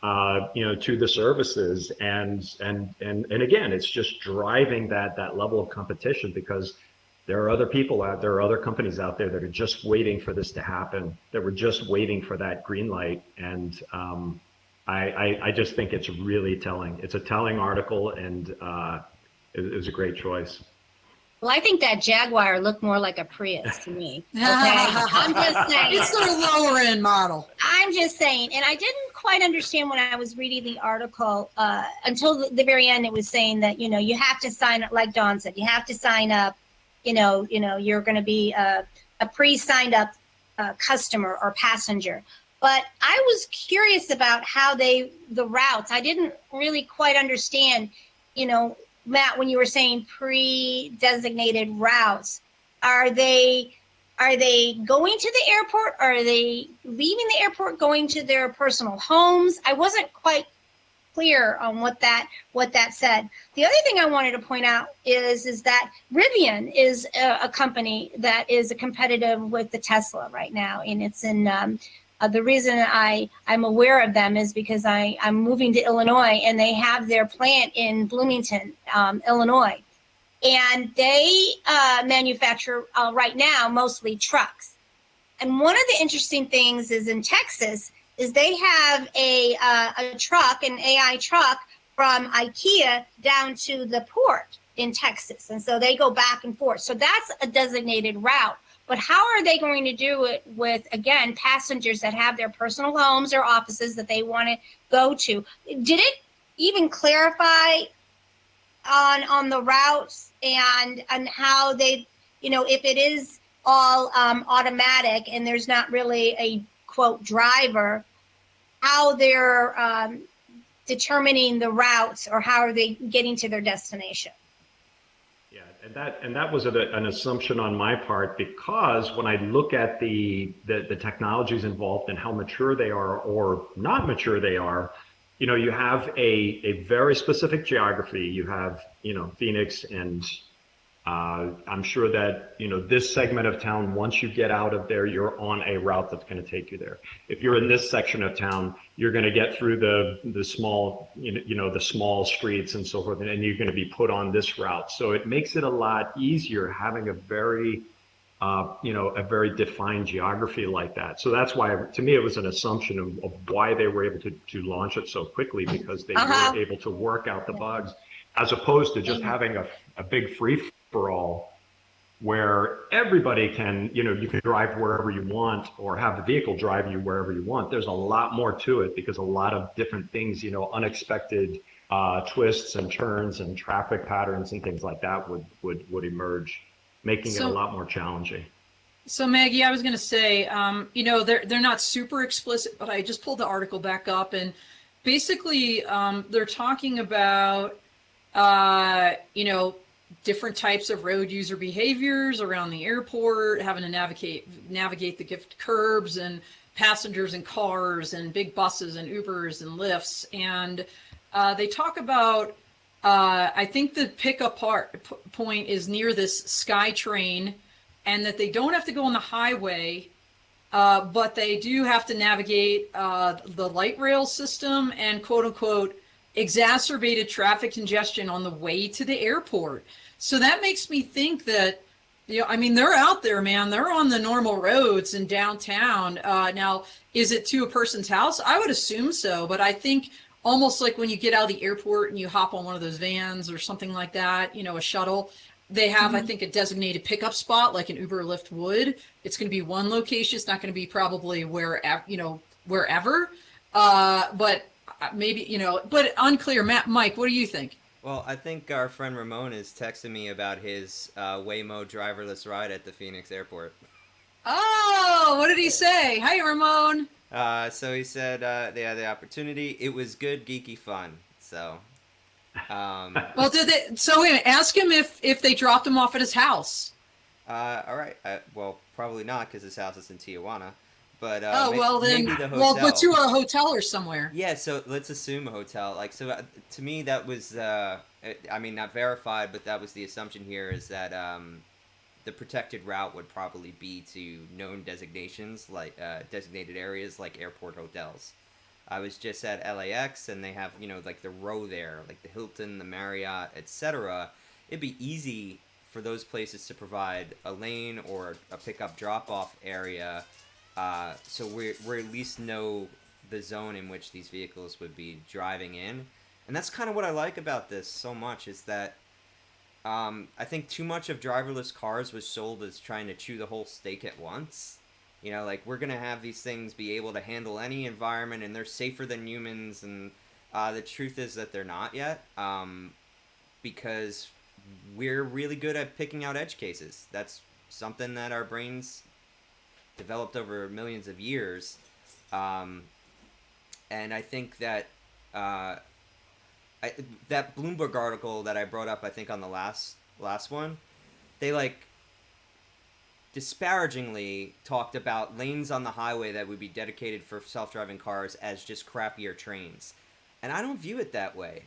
the services. And again, it's just driving that level of competition because there are other people out there, are other companies out there that are just waiting for this to happen, that were just waiting for that green light. And I just think it's really telling. It's a telling article, and it was a great choice. Well, I think that Jaguar looked more like a Prius to me. Okay, I'm just saying. It's the lower end model. I'm just saying, and I didn't quite understand when I was reading the article until the very end. It was saying that you have to sign up, like Dawn said, you have to sign up. You're going to be a pre-signed up customer or passenger. But I was curious about how the routes. I didn't really quite understand. Matt, when you were saying pre-designated routes, are they going to the airport? Or are they leaving the airport, going to their personal homes? I wasn't quite clear on what that said. The other thing I wanted to point out is that Rivian is a company that is competitive with the Tesla right now, and it's in. The reason I'm aware of them is because I'm moving to Illinois, and they have their plant in Bloomington, Illinois. And they manufacture right now mostly trucks. And one of the interesting things is in Texas is they have a truck, an AI truck from IKEA down to the port in Texas. And so they go back and forth. So that's a designated route. But how are they going to do it with, again, passengers that have their personal homes or offices that they want to go to? Did it even clarify on the routes and how they, if it is all automatic and there's not really a, quote, driver, how they're determining the routes or how are they getting to their destination? Yeah, and that was an assumption on my part, because when I look at the technologies involved and how mature they are or not mature they are, you have a very specific geography. You have, Phoenix, and I'm sure that, this segment of town, once you get out of there, you're on a route that's going to take you there. If you're in this section of town, you're going to get through the small, the small streets and so forth, and you're going to be put on this route. So it makes it a lot easier having a very defined geography like that. So that's why, to me, it was an assumption of why they were able to launch it so quickly, because they were able to work out the bugs, as opposed to just having a big free-for-all where everybody can, you can drive wherever you want or have the vehicle drive you wherever you want. There's a lot more to it because a lot of different things, unexpected twists and turns and traffic patterns and things like that would emerge, making it a lot more challenging. So Maggie, I was going to say, they're not super explicit, but I just pulled the article back up, and basically they're talking about, different types of road user behaviors around the airport, having to navigate the gift curbs and passengers and cars and big buses and Ubers and Lyfts. And they talk about, I think the pickup point is near this SkyTrain, and that they don't have to go on the highway but they do have to navigate the light rail system and quote unquote exacerbated traffic congestion on the way to the airport. So that makes me think that, I mean, they're out there, man. They're on the normal roads in downtown. Now, is it to a person's house? I would assume so, but I think almost like when you get out of the airport and you hop on one of those vans or something like that, a shuttle, they have, I think, a designated pickup spot like an Uber or Lyft would. It's going to be one location. It's not going to be probably wherever. But maybe, but unclear. Mike, what do you think? Well, I think our friend Ramon is texting me about his Waymo driverless ride at the Phoenix airport. Oh, what did he say? Hi, Ramon. So he said they had the opportunity. It was good, geeky fun. So, well, ask him if they dropped him off at his house. All right. Well, probably not because his house is in Tijuana. But then, maybe the hotel. Well, to a hotel or somewhere. Yeah, so let's assume a hotel. To me, that was, not verified, but that was the assumption here is that the protected route would probably be to known designations, like designated areas like airport hotels. I was just at LAX, and they have, like the row there, like the Hilton, the Marriott, etc. It'd be easy for those places to provide a lane or a pickup drop-off area. So we at least know the zone in which these vehicles would be driving in. And that's kind of what I like about this so much is that I think too much of driverless cars was sold as trying to chew the whole steak at once. Like we're going to have these things be able to handle any environment and they're safer than humans. And the truth is that they're not yet because we're really good at picking out edge cases. That's something that our brains developed over millions of years, and I think that that Bloomberg article that I brought up, I think on the last one, they disparagingly talked about lanes on the highway that would be dedicated for self-driving cars as just crappier trains, and I don't view it that way.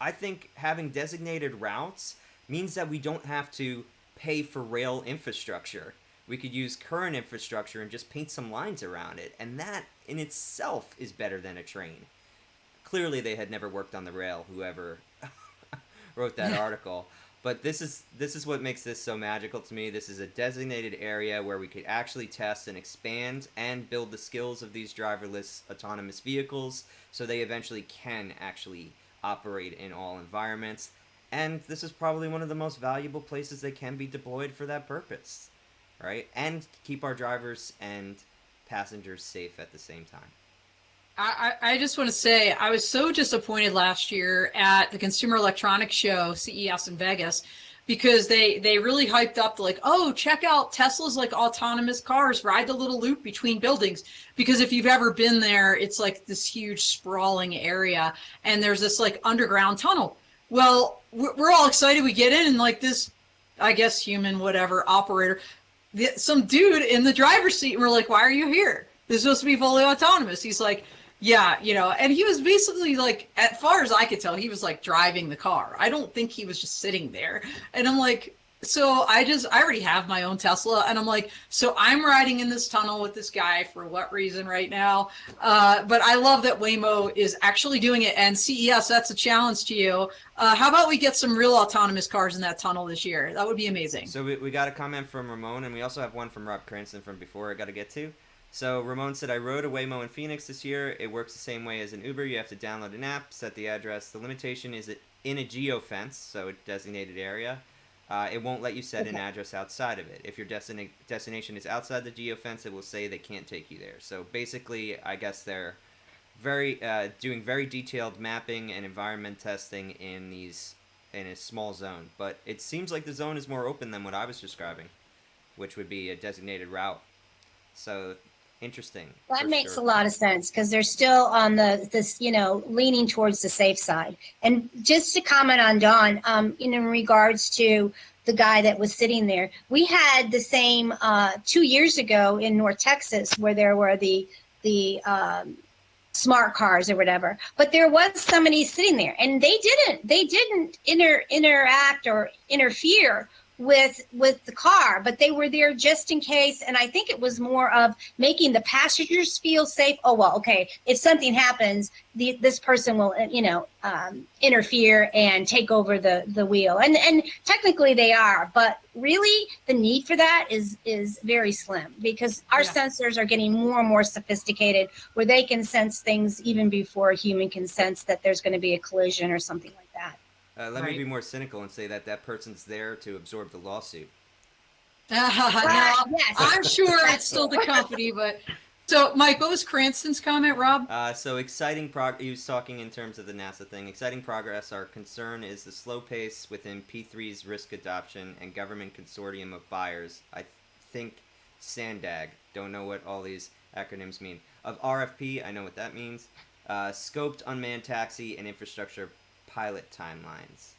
I think having designated routes means that we don't have to pay for rail infrastructure. We could use current infrastructure and just paint some lines around it, and that in itself is better than a train. Clearly, they had never worked on the rail, whoever wrote that article. But this is what makes this so magical to me. This is a designated area where we could actually test and expand and build the skills of these driverless autonomous vehicles so they eventually can actually operate in all environments. And this is probably one of the most valuable places they can be deployed for that purpose. Right? And keep our drivers and passengers safe at the same time. I just want to say, I was so disappointed last year at the Consumer Electronics Show, CES in Vegas, because they really hyped up check out Tesla's autonomous cars, ride the little loop between buildings. Because if you've ever been there, it's like this huge sprawling area, and there's this underground tunnel. Well, we're all excited. We get in, and this, I guess, human, whatever, operator, some dude in the driver's seat, and we're like, why are you here? This is supposed to be fully autonomous. He's like, yeah, and he was basically as far as I could tell, he was driving the car. I don't think he was just sitting there. And I'm like, so I already have my own Tesla, and I'm like, so I'm riding in this tunnel with this guy for what reason right now? But I love that Waymo is actually doing it, and CES, that's a challenge to you. How about we get some real autonomous cars in that tunnel this year? That would be amazing. So we got a comment from Ramon, and we also have one from Rob Cranston from before I got to get to. So Ramon said, I rode a Waymo in Phoenix this year. It works the same way as an Uber. You have to download an app, set the address. The limitation is in a geofence, so a designated area. It won't let you set an address outside of it. If your destination is outside the geofence, it will say they can't take you there. So basically, I guess they're doing very detailed mapping and environment testing in a small zone. But it seems like the zone is more open than what I was describing, which would be a designated route. So interesting. That makes a lot of sense because they're still on leaning towards the safe side. And just to comment on Don, in regards to the guy that was sitting there, we had the same 2 years ago in North Texas where there were the smart cars or whatever, but there was somebody sitting there, and they didn't interact or interfere with the car, but they were there just in case. And I think it was more of making the passengers feel safe. Oh, well, okay, if something happens, this person will, interfere and take over the wheel. And technically they are, but really the need for that is very slim, because our sensors are getting more and more sophisticated, where they can sense things even before a human can sense that there's going to be a collision or something like that. Let me be more cynical and say that person's there to absorb the lawsuit. No, Yes. I'm sure it's still the company, but... So, Mike, what was Cranston's comment, Rob? So exciting he was talking in terms of the NASA thing. Exciting progress. Our concern is the slow pace within P3's risk adoption and government consortium of buyers. I think SANDAG, don't know what all these acronyms mean. Of RFP, I know what that means. Scoped unmanned taxi and infrastructure pilot timelines.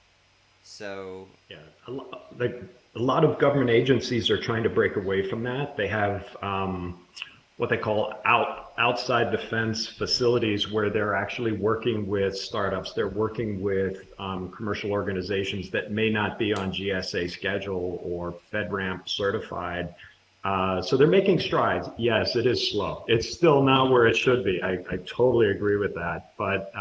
So yeah, a lot of government agencies are trying to break away from that. They have what they call outside the fence facilities, where they're actually working with startups. They're working with commercial organizations that may not be on GSA schedule or FedRAMP certified. So they're making strides. Yes, it is slow. It's still not where it should be. I totally agree with that. But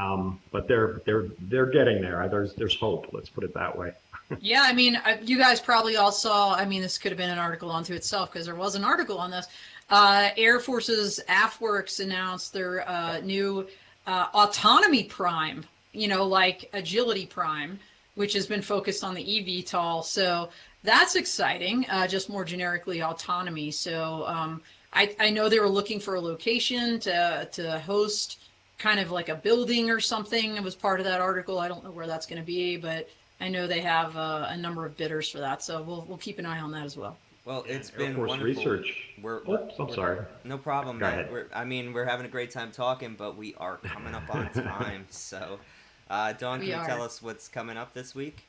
they're getting there. There's hope. Let's put it that way. Yeah, I mean, you guys probably all saw. I mean, this could have been an article unto itself, because there was an article on this. Air Force's AFWERX announced their new Autonomy Prime. Like Agility Prime, which has been focused on the eVTOL. So that's exciting, just more generically autonomy. So I know they were looking for a location to host kind of like a building or something. It was part of that article. I don't know where that's going to be, but I know they have a number of bidders for that. So we'll keep an eye on that as well. Well, it's Air been Force wonderful. Research. I'm sorry. No problem. Go ahead. We're having a great time talking, but we are coming up on time. So, Dawn, can you tell us what's coming up this week?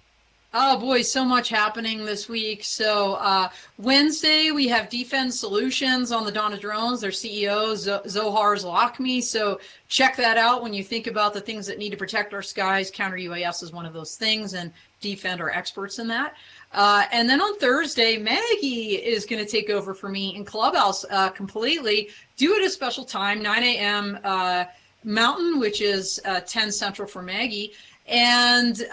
Oh boy, so much happening this week. So Wednesday we have Defense Solutions on the Dawn of Drones. Their CEO Zohar Zalakmi. So check that out when you think about the things that need to protect our skies. Counter UAS is one of those things, and Defend are experts in that. And then on Thursday, Maggie is going to take over for me in Clubhouse completely. Do it at a special time, 9 a.m. Mountain, which is 10 Central for Maggie. And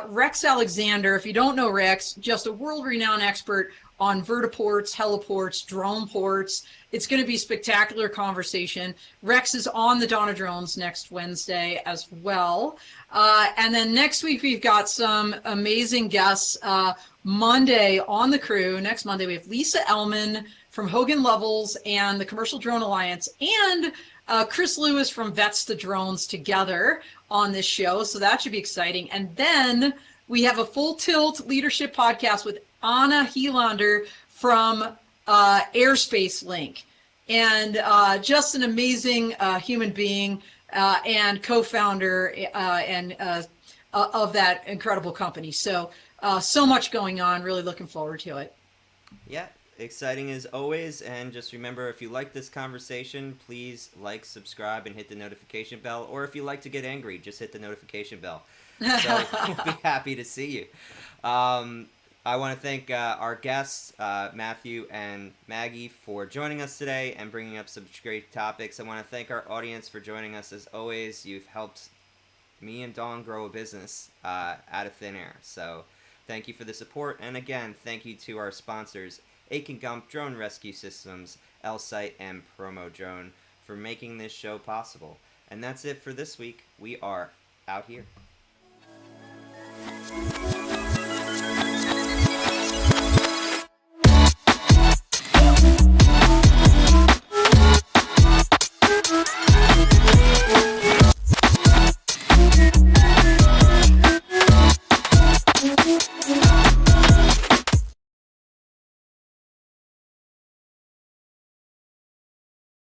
Rex Alexander, if you don't know Rex, just a world-renowned expert on vertiports, heliports, drone ports. It's going to be a spectacular conversation. Rex is on the Dawn of Drones next Wednesday as well. And then next week we've got some amazing guests. Monday on the crew, next Monday, we have Lisa Ellman from Hogan Levels and the Commercial Drone Alliance, and Chris Lewis from Vets to Drones together on this show. So that should be exciting. And then we have a Full Tilt Leadership podcast with Anna Helander from Airspace Link. And just an amazing human being and co-founder of that incredible company. So so much going on. Really looking forward to it. Yeah, exciting as always. And just remember, if you like this conversation, please like, subscribe, and hit the notification bell. Or if you like to get angry, just hit the notification bell. So we'll be happy to see you. I want to thank our guests, Matthew and Maggie, for joining us today and bringing up some great topics. I want to thank our audience for joining us. As always, you've helped me and Dawn grow a business out of thin air. So thank you for the support. And again, thank you to our sponsors, Akin Gump Drone Rescue Systems, L-Site, and Promo Drone for making this show possible. And that's it for this week. We are out here.